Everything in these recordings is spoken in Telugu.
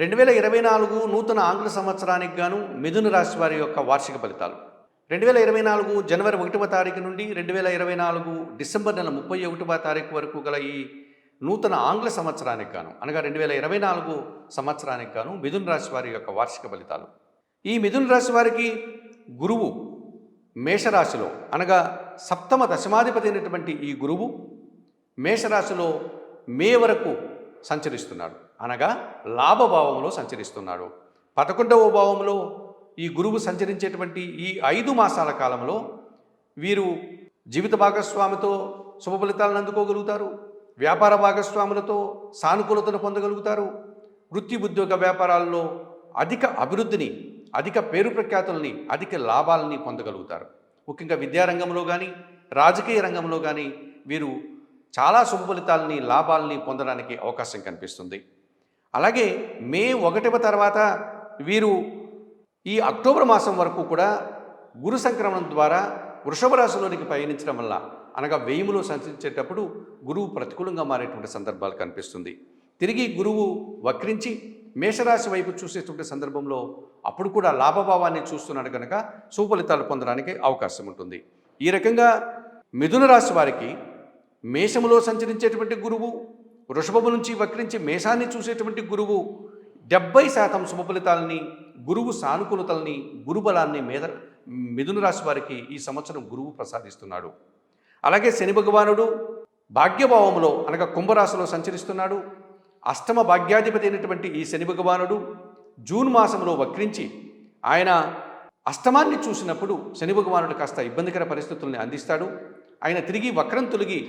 2024 నూతన ఆంగ్ల సంవత్సరానికి గాను మిథున రాశి వారి యొక్క వార్షిక ఫలితాలు. 2024 జనవరి 1వ తారీఖు నుండి 2024 డిసెంబర్ నెల 31వ తారీఖు వరకు గల ఈ నూతన ఆంగ్ల సంవత్సరానికి గాను అనగా 2024 సంవత్సరానికి గాను మిథున రాశి వారి యొక్క వార్షిక ఫలితాలు. ఈ మిథున రాశి వారికి గురువు మేషరాశిలో అనగా సప్తమ దశమాధిపతి అయినటువంటి ఈ గురువు మేషరాశిలో మే వరకు సంచరిస్తున్నాడు, అనగా లాభభావంలో సంచరిస్తున్నాడు. 11వ భావంలో ఈ గురువు సంచరించేటువంటి ఈ 5 మాసాల కాలంలో వీరు జీవిత భాగస్వామితో శుభ ఫలితాలను అందుకోగలుగుతారు, వ్యాపార భాగస్వాములతో సానుకూలతను పొందగలుగుతారు, వృత్తి ఉద్యోగ వ్యాపారాల్లో అధిక అభివృద్ధిని, అధిక పేరు ప్రఖ్యాతుల్ని, అధిక లాభాలని పొందగలుగుతారు. ముఖ్యంగా విద్యారంగంలో కానీ రాజకీయ రంగంలో కానీ వీరు చాలా శుభ ఫలితాలని, లాభాలని పొందడానికి అవకాశం కనిపిస్తుంది. అలాగే మే 1వ తర్వాత వీరు ఈ అక్టోబర్ మాసం వరకు కూడా గురు సంక్రమణం ద్వారా వృషభ రాశిలోనికి పయనించడం వల్ల అనగా వ్యయములో సంచరించేటప్పుడు గురువు ప్రతికూలంగా మారేటువంటి సందర్భాలు కనిపిస్తుంది. తిరిగి గురువు వక్రించి మేషరాశి వైపు చూసేటువంటి సందర్భంలో అప్పుడు కూడా లాభభావాన్ని చూస్తున్నాడు కనుక శుభ ఫలితాలు పొందడానికి అవకాశం ఉంటుంది. ఈ రకంగా మిథున రాశి వారికి మేషములో సంచరించేటువంటి గురువు, వృషభము నుంచి వక్రించి మేషాన్ని చూసేటువంటి గురువు 70% శుభ ఫలితాలని, గురువు సానుకూలతల్ని, గురుబలాన్ని మిథున రాశి వారికి ఈ సంవత్సరం గురువు ప్రసాదిస్తున్నాడు. అలాగే శని భగవానుడు భాగ్యభావంలో అనగా కుంభరాశిలో సంచరిస్తున్నాడు. అష్టమ భాగ్యాధిపతి అయినటువంటి ఈ శని భగవానుడు జూన్ మాసంలో వక్రించి ఆయన అష్టమాన్ని చూసినప్పుడు శని భగవానుడు కాస్త ఇబ్బందికర పరిస్థితుల్ని అందిస్తాడు. ఆయన తిరిగి వక్రం తొలగి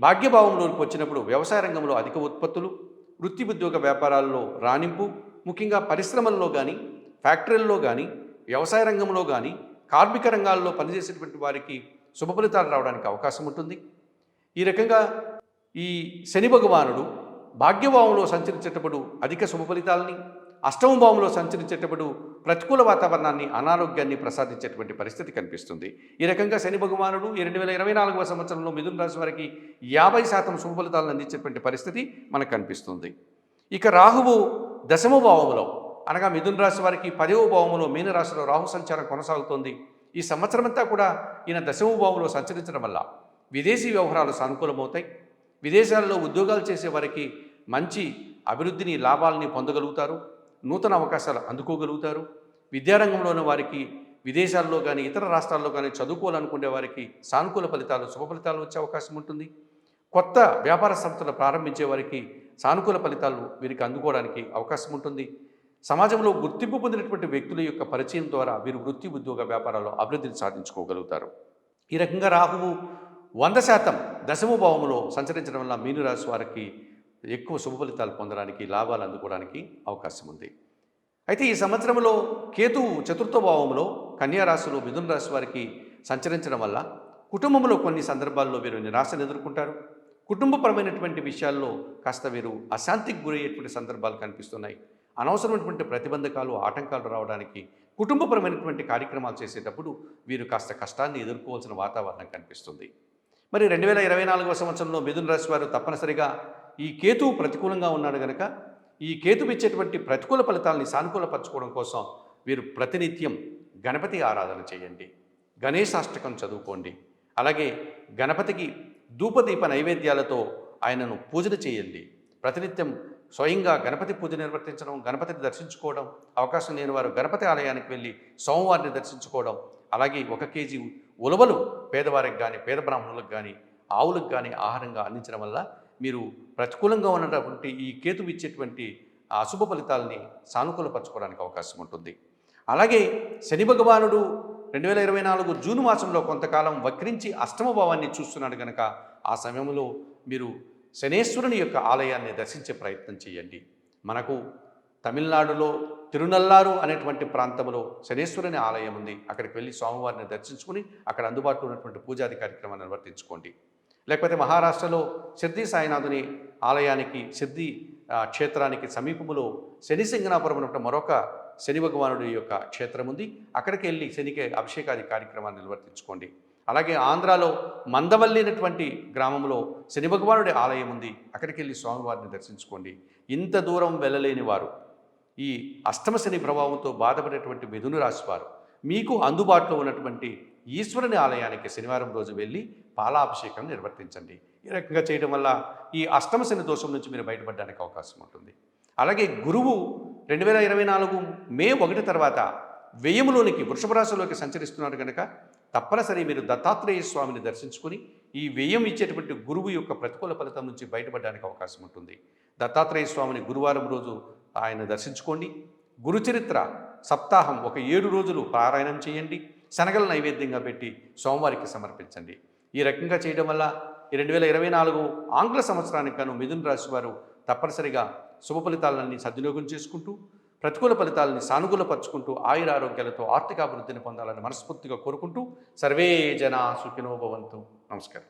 భాగ్యభావంలోకి వచ్చినప్పుడు వ్యవసాయ రంగంలో అధిక ఉత్పత్తులు, వృత్తి ఉద్యోగ వ్యాపారాల్లో రాణింపు, ముఖ్యంగా పరిశ్రమల్లో కానీ, ఫ్యాక్టరీల్లో కానీ, వ్యవసాయ రంగంలో కానీ, కార్మిక రంగాల్లో పనిచేసేటువంటి వారికి శుభ ఫలితాలు రావడానికి అవకాశం ఉంటుంది. ఈ రకంగా ఈ శని భగవానుడు భాగ్యభావంలో సంచరించేటప్పుడు అధిక శుభ ఫలితాలని, అష్టమ భావంలో సంచరించేటప్పుడు ప్రతికూల వాతావరణాన్ని, అనారోగ్యాన్ని ప్రసాదించేటువంటి పరిస్థితి కనిపిస్తుంది. ఈ రకంగా శని భగవానుడు 2024వ సంవత్సరంలో మిథున రాశి వారికి 50% శుభ ఫలితాలను అందించేటువంటి పరిస్థితి మనకు కనిపిస్తుంది. ఇక రాహువు దశమ భావంలో అనగా మిథున రాశి వారికి 10వ భావంలో మీనరాశిలో రాహు సంచారం కొనసాగుతోంది. ఈ సంవత్సరం అంతా కూడా ఈయన దశమ భావంలో సంచరించడం వల్ల విదేశీ వ్యవహారాలు సానుకూలమవుతాయి. విదేశాలలో ఉద్యోగాలు చేసే వారికి మంచి అభివృద్ధిని, లాభాలని పొందగలుగుతారు, నూతన అవకాశాలు అందుకోగలుగుతారు. విద్యారంగంలోని వారికి విదేశాల్లో కానీ ఇతర రాష్ట్రాల్లో కానీ చదువుకోవాలనుకునే వారికి సానుకూల ఫలితాలు, శుభ ఫలితాలు వచ్చే అవకాశం ఉంటుంది. కొత్త వ్యాపార సంస్థలు ప్రారంభించే వారికి సానుకూల ఫలితాలు వీరికి అందుకోవడానికి అవకాశం ఉంటుంది. సమాజంలో గుర్తింపు పొందినటువంటి వ్యక్తుల యొక్క పరిచయం ద్వారా వీరు వృత్తి ఉద్యోగ వ్యాపారాల్లో అభివృద్ధిని సాధించుకోగలుగుతారు. ఈ రకంగా రాహువు 100% దశమ భావంలో సంచరించడం వల్ల మీనరాశి వారికి ఎక్కువ శుభ ఫలితాలు పొందడానికి, లాభాలు అందుకోవడానికి అవకాశం ఉంది. అయితే ఈ సంవత్సరంలో కేతువు 4వ భావంలో కన్యారాశిలో మిథున రాశి వారికి సంచరించడం వల్ల కుటుంబంలో కొన్ని సందర్భాల్లో వీరు నిరాశను ఎదుర్కొంటారు. కుటుంబపరమైనటువంటి విషయాల్లో కాస్త వీరు అశాంతికి గురయ్యేటువంటి సందర్భాలు కనిపిస్తున్నాయి. అనవసరమైనటువంటి ప్రతిబంధకాలు, ఆటంకాలు రావడానికి కుటుంబపరమైనటువంటి కార్యక్రమాలు చేసేటప్పుడు వీరు కాస్త కష్టాన్ని ఎదుర్కోవాల్సిన వాతావరణం కనిపిస్తుంది. మరి 2024వ సంవత్సరంలో మిథున రాశి వారు తప్పనిసరిగా ఈ కేతువు ప్రతికూలంగా ఉన్నాడు కనుక ఈ కేతువు ఇచ్చేటువంటి ప్రతికూల ఫలితాలని సానుకూలపరచుకోవడం కోసం వీరు ప్రతినిత్యం గణపతి ఆరాధన చేయండి, గణేశాష్టకం చదువుకోండి. అలాగే గణపతికి ధూపదీప నైవేద్యాలతో ఆయనను పూజలు చేయండి. ప్రతినిత్యం స్వయంగా గణపతి పూజ నిర్వర్తించడం, గణపతిని దర్శించుకోవడం, అవకాశం లేని వారు గణపతి ఆలయానికి వెళ్ళి సోమవారిని దర్శించుకోవడం, అలాగే 1 కేజీ ఉలవలు పేదవారికి కానీ, పేద బ్రాహ్మణులకు కానీ, ఆవులకు కానీ ఆహారంగా అందించడం వల్ల మీరు ప్రతికూలంగా ఉన్నటువంటి ఈ కేతువు ఇచ్చేటువంటి అశుభ ఫలితాలని సానుకూలపరచుకోవడానికి అవకాశం ఉంటుంది. అలాగే శని భగవానుడు 2024 జూన్ మాసంలో కొంతకాలం వక్రించి అష్టమ భావాన్ని చూస్తున్నాడు కనుక ఆ సమయంలో మీరు శనేశ్వరుని యొక్క ఆలయాన్ని దర్శించే ప్రయత్నం చేయండి. మనకు తమిళనాడులో తిరునల్లారు అనేటువంటి ప్రాంతంలో శనేశ్వరుని ఆలయం ఉంది. అక్కడికి వెళ్ళి స్వామివారిని దర్శించుకుని అక్కడ అందుబాటులో ఉన్నటువంటి పూజాది కార్యక్రమాన్ని నిర్వర్తించుకోండి. లేకపోతే మహారాష్ట్రలో సిద్ధి సాయినాథుని ఆలయానికి, సిద్ధి క్షేత్రానికి సమీపంలో శని సింగనాపురం అన్నట్టు మరొక శని భగవానుడి యొక్క క్షేత్రం ఉంది. అక్కడికి వెళ్ళి శనికి అభిషేకాది కార్యక్రమాన్ని నిర్వర్తించుకోండి. అలాగే ఆంధ్రాలో మందవల్లి అనేటువంటి గ్రామంలో శని భగవానుడి ఆలయం ఉంది. అక్కడికి వెళ్ళి స్వామివారిని దర్శించుకోండి. ఇంత దూరం వెళ్ళలేని వారు ఈ అష్టమ శని ప్రభావంతో బాధపడేటువంటి మిథున రాశి వారు మీకు అందుబాటులో ఉన్నటువంటి ఈశ్వరుని ఆలయానికి శనివారం రోజు వెళ్ళి పాలాభిషేకం నిర్వర్తించండి. ఈ రకంగా చేయడం వల్ల ఈ అష్టమ శని దోషం నుంచి మీరు బయటపడడానికి అవకాశం ఉంటుంది. అలాగే గురువు 2024 మే 1 తర్వాత వ్యయములోనికి వృషభ రాశిలోకి సంచరిస్తున్నాడు కనుక తప్పనిసరి మీరు దత్తాత్రేయ స్వామిని దర్శించుకుని ఈ వ్యయం ఇచ్చేటువంటి గురువు యొక్క ప్రతికూల ఫలితం నుంచి బయటపడడానికి అవకాశం ఉంటుంది. దత్తాత్రేయ స్వామిని గురువారం రోజు ఆయన దర్శించుకోండి. గురుచరిత్ర సప్తాహం ఒక 7 రోజులు పారాయణం చేయండి. శనగల నైవేద్యంగా పెట్టి సోమవారికి సమర్పించండి. ఈ రకంగా చేయడం వల్ల ఈ 2024 ఆంగ్ల సంవత్సరానికి గాను మిథున రాశి వారు తప్పనిసరిగా శుభ ఫలితాలన్నీ సద్వినియోగం చేసుకుంటూ ప్రతికూల ఫలితాలని సానుకూలపరుచుకుంటూ ఆయురారోగ్యాలతో ఆర్థికాభివృద్ధిని పొందాలని మనస్ఫూర్తిగా కోరుకుంటూ సర్వే జనా సుఖినో భవంతు. నమస్కారం.